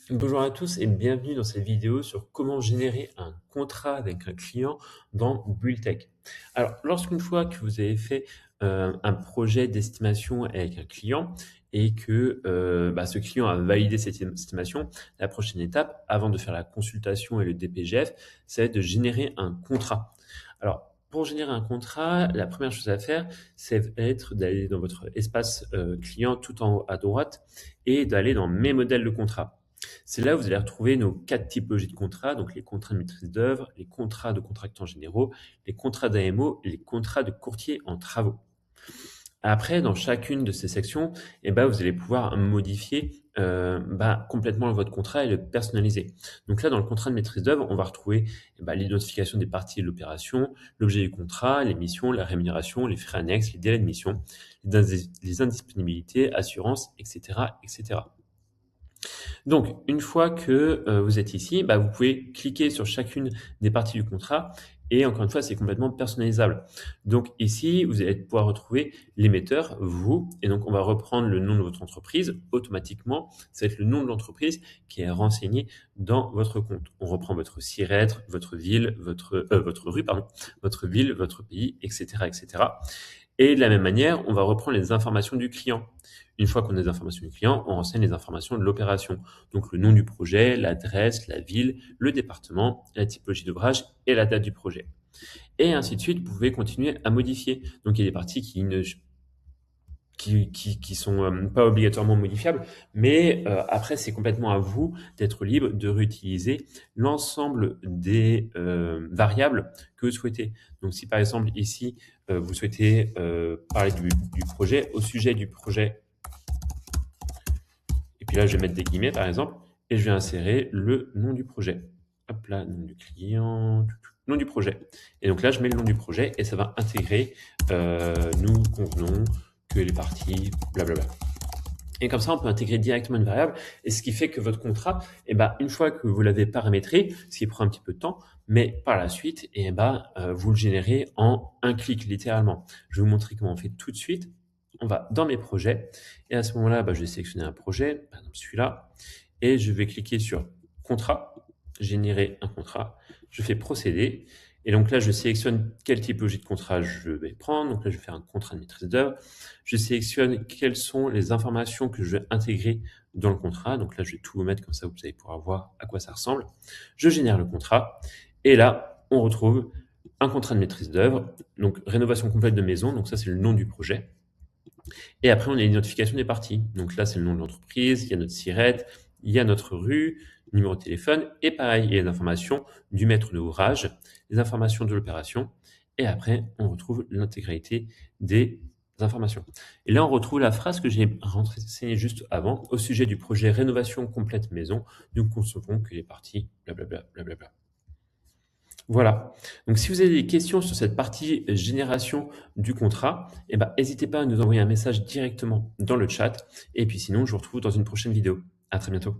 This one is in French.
Bonjour à tous et bienvenue dans cette vidéo sur comment générer un contrat avec un client dans Bulltech. Alors, lorsqu'une fois que vous avez fait un projet d'estimation avec un client et que ce client a validé cette estimation, la prochaine étape, avant de faire la consultation et le DPGF, c'est de générer un contrat. Alors, pour générer un contrat, la première chose à faire, c'est d'aller dans votre espace client tout en haut à droite et d'aller dans Mes modèles de contrat. C'est là où vous allez retrouver nos 4 typologies de contrats, donc les contrats de maîtrise d'œuvre, les contrats de contractants généraux, les contrats d'AMO et les contrats de courtier en travaux. Après, dans chacune de ces sections, vous allez pouvoir modifier complètement votre contrat et le personnaliser. Donc là, dans le contrat de maîtrise d'œuvre, on va retrouver l'identification des parties de l'opération, l'objet du contrat, les missions, la rémunération, les frais annexes, les délais de mission, les indisponibilités, assurances, etc., etc. Donc, une fois que vous êtes ici, vous pouvez cliquer sur chacune des parties du contrat et encore une fois, c'est complètement personnalisable. Donc ici, vous allez pouvoir retrouver l'émetteur, vous, et donc on va reprendre le nom de votre entreprise automatiquement. Ça va être le nom de l'entreprise qui est renseigné dans votre compte. On reprend votre SIRET, votre ville, votre rue, pardon, votre ville, votre pays, etc., etc. Et de la même manière, on va reprendre les informations du client. Une fois qu'on a les informations du client, on renseigne les informations de l'opération. Donc le nom du projet, l'adresse, la ville, le département, la typologie d'ouvrage et la date du projet. Et ainsi de suite, vous pouvez continuer à modifier. Donc il y a des parties qui sont pas obligatoirement modifiables, mais après c'est complètement à vous d'être libre de réutiliser l'ensemble des variables que vous souhaitez. Donc si par exemple ici vous souhaitez parler du projet, au sujet du projet, et puis là je vais mettre des guillemets par exemple, et je vais insérer le nom du projet. Hop là, nom du client, nom du projet. Et donc là je mets le nom du projet et ça va intégrer nous convenons que les parties, blablabla. Et comme ça, on peut intégrer directement une variable. Et ce qui fait que votre contrat, une fois que vous l'avez paramétré, ce qui prend un petit peu de temps, mais par la suite, vous le générez en un clic, littéralement. Je vais vous montrer comment on fait tout de suite. On va dans mes projets. Et à ce moment-là, je vais sélectionner un projet, par exemple celui-là. Et je vais cliquer sur contrat, générer un contrat. Je fais procéder. Et donc là, je sélectionne quelle typologie de contrat je vais prendre. Donc là, je vais faire un contrat de maîtrise d'œuvre. Je sélectionne quelles sont les informations que je vais intégrer dans le contrat. Donc là, je vais tout vous mettre comme ça, vous allez pouvoir voir à quoi ça ressemble. Je génère le contrat. Et là, on retrouve un contrat de maîtrise d'œuvre. Donc rénovation complète de maison. Donc ça, c'est le nom du projet. Et après, on a l'identification des parties. Donc là, c'est le nom de l'entreprise, il y a notre SIRET, il y a notre rue, numéro de téléphone, et pareil, il y a les informations du maître d'ouvrage, les informations de l'opération, et après, on retrouve l'intégralité des informations. Et là, on retrouve la phrase que j'ai renseignée juste avant, au sujet du projet rénovation complète maison, nous ne concevons que les parties, blablabla, blablabla. Voilà. Donc, si vous avez des questions sur cette partie génération du contrat, n'hésitez pas à nous envoyer un message directement dans le chat. Et puis sinon, je vous retrouve dans une prochaine vidéo. À très bientôt.